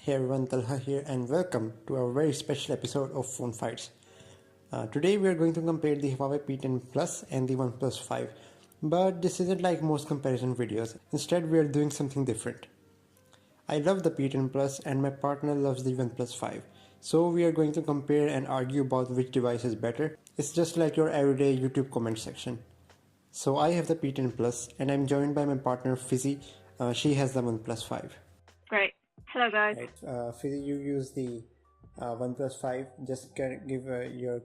Hey everyone, Talha here and welcome to our very special episode of Phone Fights. Today we are going to compare the Huawei P10 Plus and the Oneplus 5. But this isn't like most comparison videos. Instead we are doing something different. I love the P10 Plus and my partner loves the Oneplus 5. So we are going to compare and argue about which device is better. It's just like your everyday YouTube comment section. So I have the P10 Plus and I'm joined by my partner Fizzy. She has the Oneplus 5. Great. Hello, guys. Right, Fizzy, you use the OnePlus 5. Just give your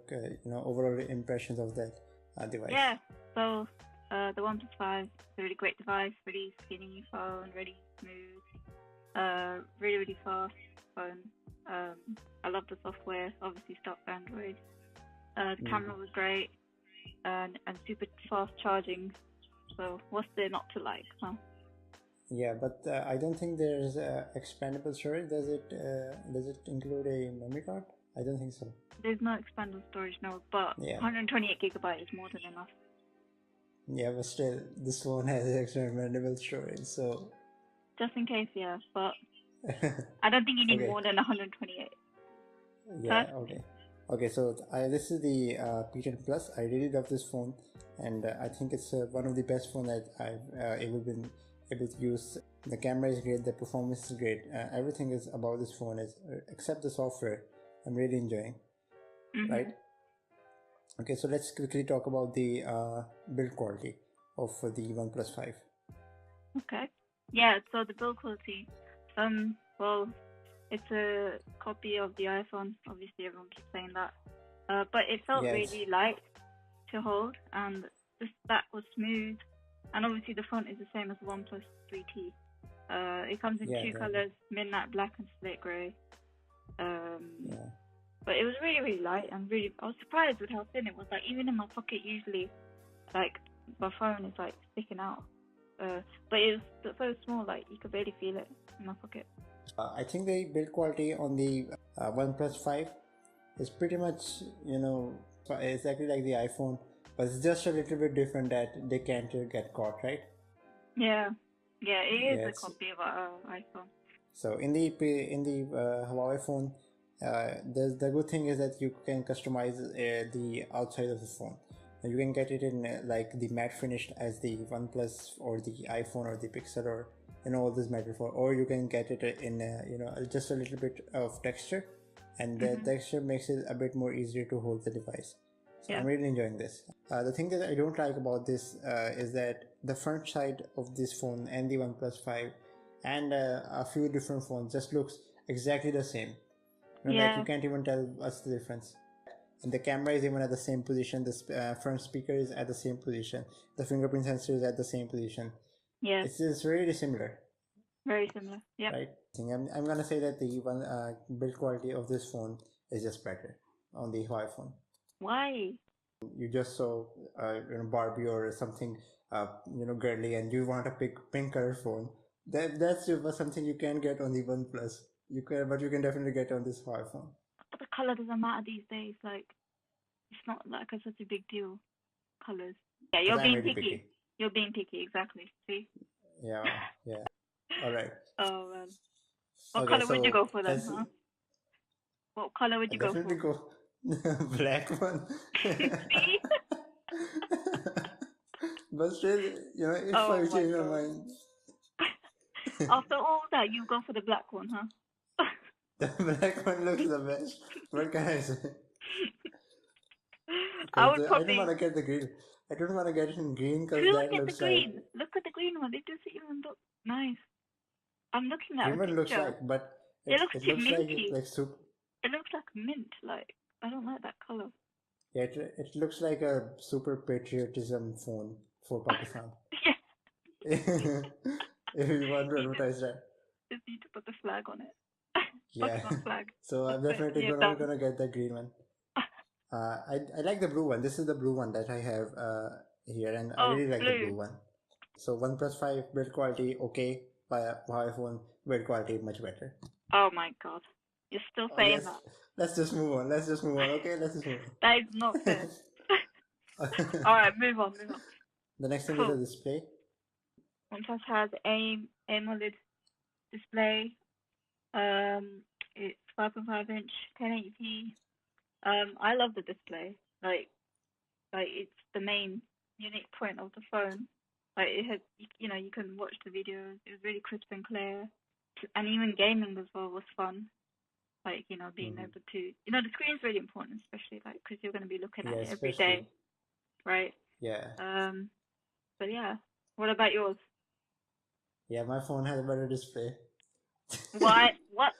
overall impressions of that device. Yeah. So the OnePlus 5 is a really great device, really skinny phone, really smooth, really fast phone. I love the software. Obviously, stock Android. The camera was great, and super fast charging. So what's there not to like, huh? Yeah, but I don't think there's expandable storage. Does it include a memory card? I don't think so. There's no expandable storage, no, but 128 gigabyte is more than enough. Yeah, but still, this phone has expandable storage, so... Just in case, yeah, but I don't think you need more than 128. Yeah, huh? Okay, so this is the P10 Plus. I really love this phone, and I think it's one of the best phones that I've ever been able to use. The camera is great, the performance is great, everything is about this phone is except the software. I'm really enjoying. Right? Okay, so let's quickly talk about the build quality of the OnePlus 5. Okay, yeah, so the build quality, well, it's a copy of the iPhone. Obviously everyone keeps saying that, but it felt really light to hold, and the back was smooth. And obviously the font is the same as the OnePlus 3T. It comes in two colors, midnight black and slate grey. But it was really light and I was surprised with how thin it was. Like even in my pocket, usually, like my phone is like sticking out. But it was so small, like you could barely feel it in my pocket. I think the build quality on the OnePlus 5 is pretty much, exactly like the iPhone. But it's just a little bit different that they can't get caught, right? Yeah, it is a copy of our iPhone. So in the Huawei phone, the good thing is that you can customize the outside of the phone. You can get it in like the matte finish as the OnePlus or the iPhone or the Pixel or all this matter for, or you can get it in just a little bit of texture, and the texture makes it a bit more easier to hold the device. So I'm really enjoying this. The thing that I don't like about this is that the front side of this phone and the OnePlus 5 and a few different phones just looks exactly the same. Like you can't even tell what's the difference. And the camera is even at the same position. The front speaker is at the same position. The fingerprint sensor is at the same position. Yeah, it's really similar. Very similar. Yeah. Right. I'm gonna say that the build quality of this phone is just better on the Huawei phone. Why? You just saw Barbie or something girly, and you want a pink color phone. That's something you can get on the OnePlus. But you can definitely get on this Huawei phone. But the color doesn't matter these days. Like it's not like such a big deal. Colors. Yeah, you're being picky. You're being picky, exactly. See? Yeah. All right. Oh man. What color would you go for then? Huh? What color would you go for? Definitely go black one. See? But still, if I change my mind. After all that, you go for the black one, huh? The black one looks the best. What can I say? I don't want to get the green. I don't want to get it in green because that looks like... Look at the green one. It doesn't even look nice. I'm looking at green one looks like, but it looks minty. Like soup. It looks like mint. Like, I don't like that color. Yeah, it looks like a super patriotism phone for Pakistan. Yeah. If you want to advertise that. Just need to put the flag on it. Yeah. Flag. So I'm definitely gonna get the green one. I like the blue one. This is the blue one that I have here, and I really like the blue one. So OnePlus 5 build quality okay, but iPhone build quality much better. Oh my god, you're still saying that. Let's just move on. Okay, let's just move on. That is not fair. All right, move on. The next thing is the display. OnePlus has AMOLED display, It's 5.5-inch, 1080p. I love the display. Like it's the main unique point of the phone. Like it has, you can watch the videos. It was really crisp and clear, and even gaming as well was fun. Like being Mm-hmm. able to, the screen's really important, especially like because you're going to be looking Yeah, at it every especially. day, right? Yeah. Um, but yeah, what about yours? Yeah, my phone has a better display. Why? What?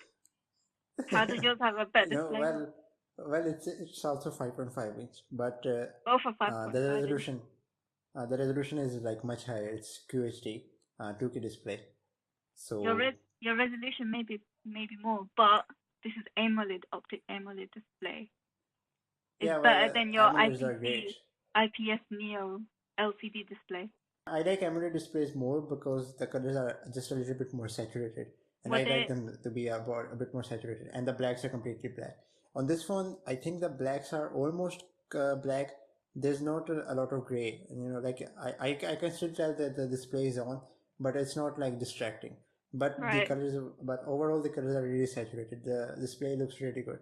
How does yours have a better You know, display? well, it's also 5.5 inch, but Both are the 5.5 inch. resolution is like much higher. It's QHD, 2K display. Your So res your resolution maybe more, but this is AMOLED optic AMOLED display. It's yeah, better well, than your AMOLEDs are great. IPS Neo LCD display. I like AMOLED displays more because the colors are just a little bit more saturated, and What I like they them to be a bit more saturated. And the blacks are completely black. On this phone, I think the blacks are almost black. There's not a lot of gray. Like I can still tell that the display is on, but it's not like distracting. right? But overall the colors are really saturated. The display looks really good.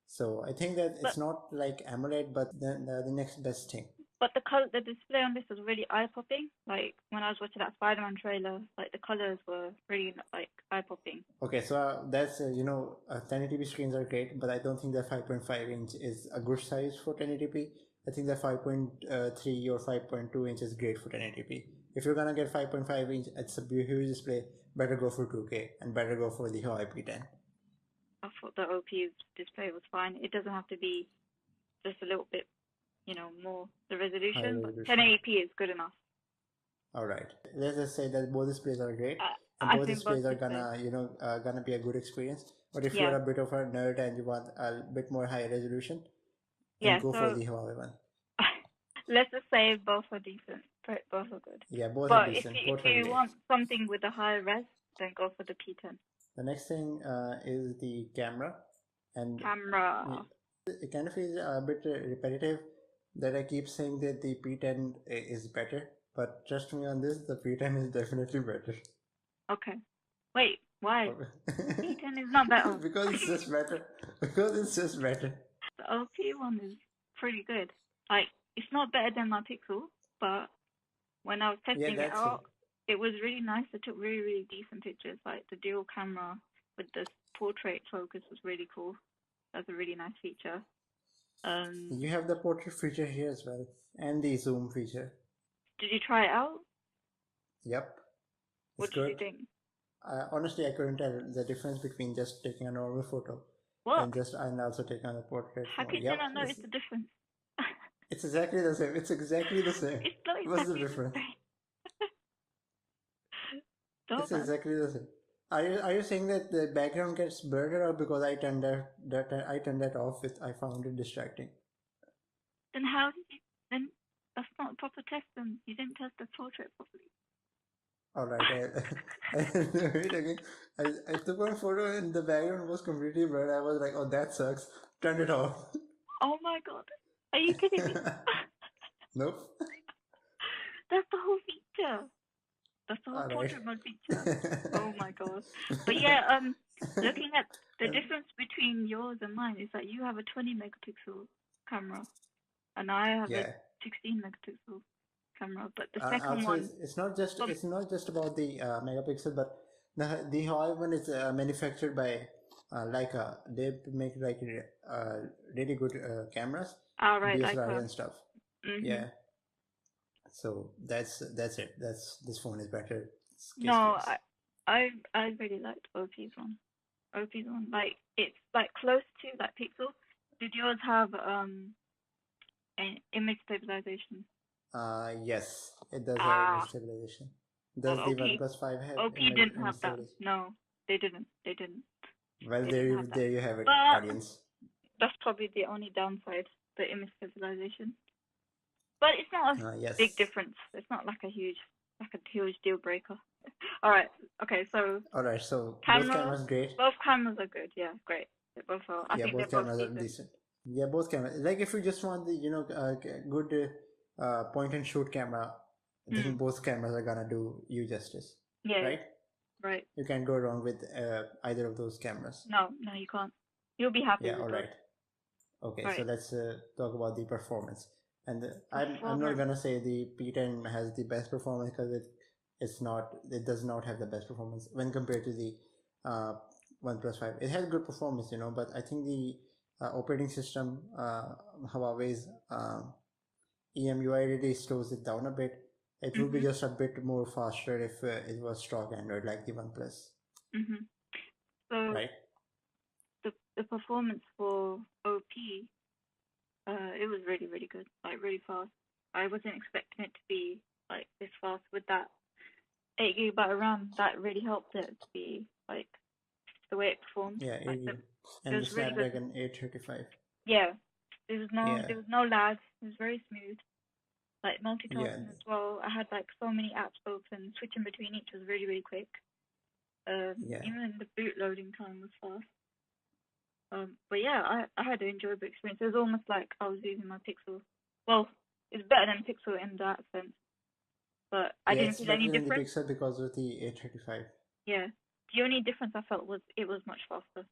So I think that But it's not like AMOLED, but the next best thing. the display on this was really eye popping. Like when I was watching that Spider-Man trailer, like the colors were really like eye popping. Okay, so that's 1080p screens are great, but I don't think that 5.5 inch is a good size for 1080p. I think that 5.3 or 5.2 inch is great for 1080p. If you're gonna get 5.5 inch, it's a huge display. Better go for 2K and better go for the Huawei P10. I thought the OP display was fine. It doesn't have to be just a little bit, more the High resolution, but resolution. 1080p is good enough. All right. Let's just say that both displays are great, and I both think both displays are displays. gonna be a good experience. But if you're Yeah, a bit of a nerd and you want a bit more high resolution, then yeah. go for So the Huawei one. let's just say both are decent. Both are good. Yeah, both are But if decent. you if Both are you great. want something with a higher res, then go for the P10 The next thing is the camera, and camera. it kind of feels a bit repetitive that I keep saying that the P10 is better, but trust me on this, the P10 is definitely better. Okay. Wait, why? Okay. P10 is not better. Because it's just better. Because it's just better. The OP one is pretty good. Like it's not better than my Pixel, but when I was Yeah, testing it that's out, it. it was really nice. I took really, really decent pictures. Like the dual camera with the portrait focus was really cool. That's a really nice feature. You have the portrait feature here as well, and the zoom feature. Did you try it out? Yep, it's What did you good. think? Honestly, I couldn't tell the difference between just taking a normal photo What? and also taking on a portrait How mode. could you Yep, not notice the difference? it's exactly the same. It's exactly the same. It's not What's the exactly the difference? same. It's Dumbass. exactly the same. Are you saying that the background gets blurred or because I turned that off? I found it distracting. Then how did you? Then that's not a proper test. Then you didn't test the portrait properly. All right, wait again. I took one photo and the background was completely blurred. I was like, oh, that sucks. Turned it off. Oh my god. Are you kidding me? Nope. That's the whole feature. That's the whole All right. portrait mode feature. Oh my god. But yeah, looking at the And difference between yours and mine is that you have a 20 megapixel camera and I have a yeah. 16 megapixel camera. But the second Also, one, um, it's not just about the megapixel, but the Huawei one is manufactured by Leica. They make like really good cameras, right, like DSLR and stuff. mhm. Yeah. So that's it. That's this phone is better. It's case No, closed. I really liked OP's one. OP's one, like it's like close to like Pixel. Did yours have an image stabilization? Yes, it does have image Ah, stabilization. well, Does the OP OnePlus 5 have OP didn't image have that. stabilization? No, they didn't. They didn't. Well, They didn't have that. there you have it, But audience. that's probably the only downside, the image stabilization. But it's not a big Yes. difference. It's not like a huge deal breaker. All right. Okay. So All right. So both camera, cameras great. both cameras are good. Yeah, great. They both are. I Yeah, think they're both both cameras are decent. decent. Yeah, both cameras. Like if you just want the good point and shoot camera, I Hmm. think both cameras are gonna do you justice, Yeah. right? Right. You can't go wrong with either of those cameras. No, you can't. You'll be happy Yeah, with all both. right. Okay, so Right. let's talk about the performance. And I'm not Performance. gonna say the P10 has the best performance because it does not have the best performance when compared to the uh, OnePlus 5. It has good performance, but I think the operating system, Huawei's EMUI really slows it down a bit. It would be Mhm. just a bit more faster if it was stock Android like the OnePlus, Mhm. So right? the performance for OP, it was really really good, like really fast. I wasn't expecting it to be like this fast with that 8 GB RAM. That really helped it to be like the way it performed. Yeah, Like 80 it and was the really good. Snapdragon 835. Yeah, Yeah, there was no lag. It was very smooth. Like yeah, multitasking as well. I had like so many apps open, switching between each was really really quick. yeah. Even the boot loading time was fast. But yeah, I had an enjoyable experience. It was almost like I was using my Pixel. Well, it's better than Pixel in that sense, but I Yeah, didn't it's feel any better than the difference. Pixel because of the 835. Yeah, the only difference I felt was it was much faster.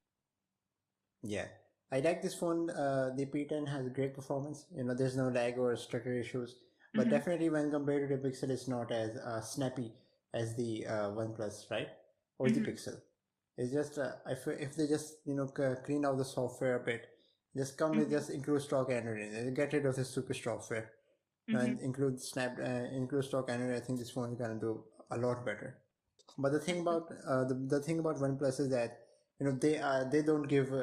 Yeah, I like this phone. The P10 has great performance. There's no lag or stutter issues, but Mhm. definitely when compared to the Pixel, it's not as snappy as the OnePlus, right? Or the Mhm. Pixel. It's just if they just clean out the software a bit, just come with Mhm. just include stock Android in it, get rid of the super software, and Mhm. include stock Android. I think this phone is gonna do a lot better. But the thing about OnePlus is that they don't give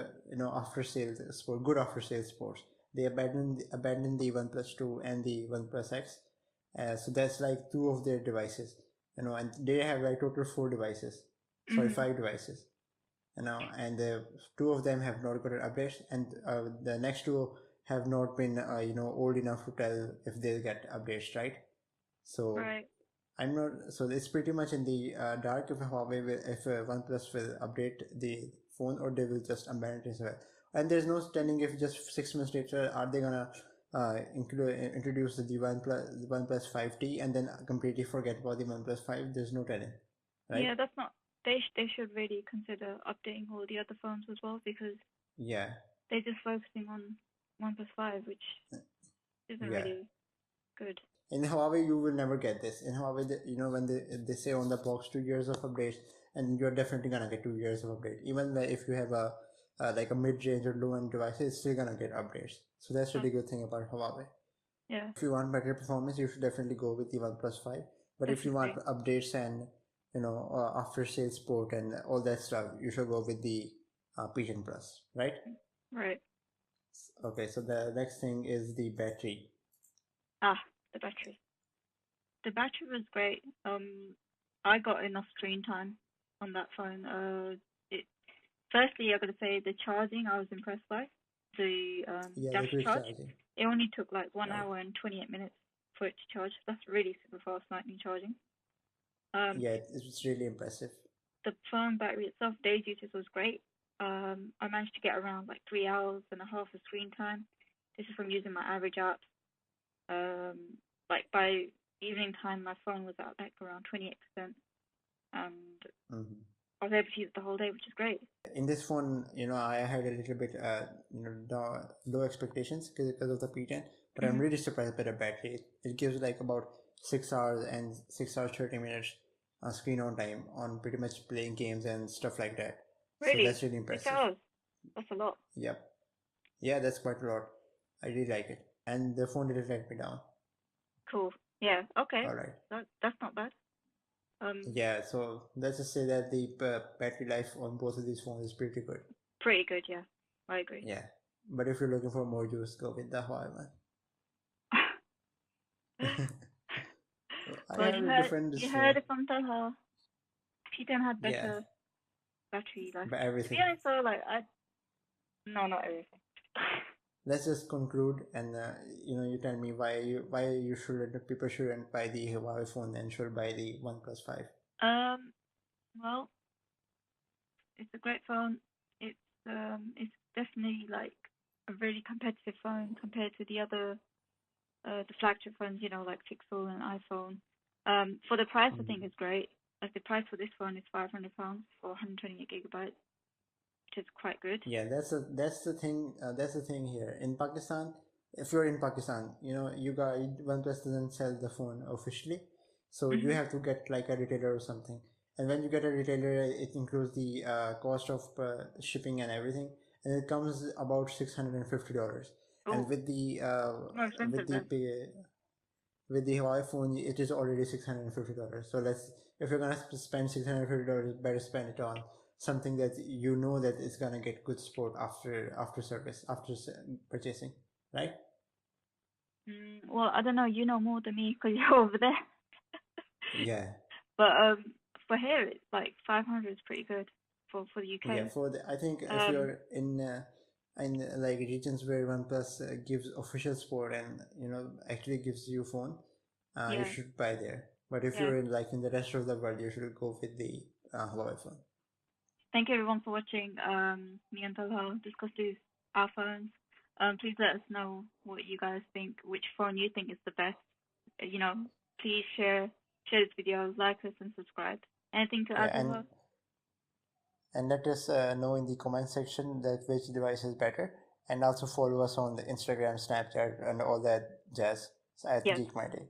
after sales support, good after sales support. They abandon the OnePlus 2 and the OnePlus X, so that's like two of their devices, and they have like total four devices, sorry, Mhm. five devices, and two of them have not gotten updates, and the next two have not been old enough to tell if they get updates, right? So Right. I'm not. So it's pretty much in the dark if Huawei if OnePlus will update the phone or they will just abandon it as well. And there's no telling if just 6 months later are they gonna introduce the OnePlus 5T and then completely forget about the OnePlus 5. There's no telling, right? Yeah, that's not. They should really consider updating all the other phones as well because Yeah, they're just focusing on OnePlus 5, which isn't yeah. really good. In Huawei, you will never get this. In Huawei, when they say on the box 2 years of updates, and you're definitely gonna get 2 years of update. Even if you have a like a mid-range or low-end device, it's still gonna get updates. So that's Oh, really good thing about Huawei. yeah, If you want better performance, you should definitely go with the OnePlus 5. But if you want definitely. updates and after sales support and all that stuff, you should go with the P10 Plus, right? Right. Okay, so the next thing is the battery. Ah, the battery. The battery was great. I got enough screen time on that phone. It firstly, I gotta say the charging I was impressed by. The Yeah, the dash quick charge. charging, It only took like one right? hour and 28 minutes for it to charge. That's really super fast lightning charging. Um, Yeah, it's really impressive. the phone battery itself, days usage was great. I managed to get around like 3 hours and a half of screen time. This is from using my average apps. Um, like by evening time, my phone was at like around 28%, and Mhm. I was able to use it the whole day, which is great. In this phone, I had a little bit low expectations because of the P10, but I'm Hmm. really surprised by the battery. It gives like about 6 hours and 6 hours 30 minutes screen on time on pretty much playing games and stuff like that. So Really, that's really six impressive. hours. That's a lot. Yep. Yeah, that's quite a lot. I really like it. And the phone didn't let me down. Cool. Yeah. Okay. All right. That's not bad. Yeah, so let's just say that the battery life on both of these phones is pretty good. Pretty good. Yeah, I agree. Yeah. But if you're looking for more juice, go with the Huawei one. I Well, have a different you this heard it from Talha. P10 had yeah, better battery life. but To be everything. honest, though, like no, not everything. Let's just conclude, and you tell me why you shouldn't people shouldn't buy the Huawei phone and should buy the OnePlus 5. um, well, it's a great phone. It's definitely like a really competitive phone compared to the other the flagship phones, like Pixel and iPhone. For the price, I think Mhm. it's great. Like the price for this phone is £500 for 128 GB, which is quite good. Yeah, that's the thing. That's the thing here in Pakistan. If you're in Pakistan, you got OnePlus doesn't sell the phone officially, so you have to get like a retailer or something. And when you get a retailer, it includes the cost of shipping and everything, and it comes about $650. And Oh, more expensive then. With the Huawei phone, it is already $650. So if you're gonna spend $650, better spend it on something that you know that is gonna get good support after service, after purchasing, right? Well, I don't know. You know more than me because you're over there. Yeah, But for here, it's like 500 is pretty good for the yeah. UK. I think if Um, you're in like regions where OnePlus gives official support and actually gives you phone, you yeah, should buy there. But if yeah. you're in the rest of the world, you should go with the Huawei phone. Thank you everyone for watching. Me and Talha discuss these our phones. Please let us know what you guys think, which phone you think is the best. You know, please share this video, like us, and subscribe. Anything to Yeah, add, Talha? and let us know in the comment section that which device is better, and also follow us on the Instagram, Snapchat, and all that jazz at Yes. Geek My Day.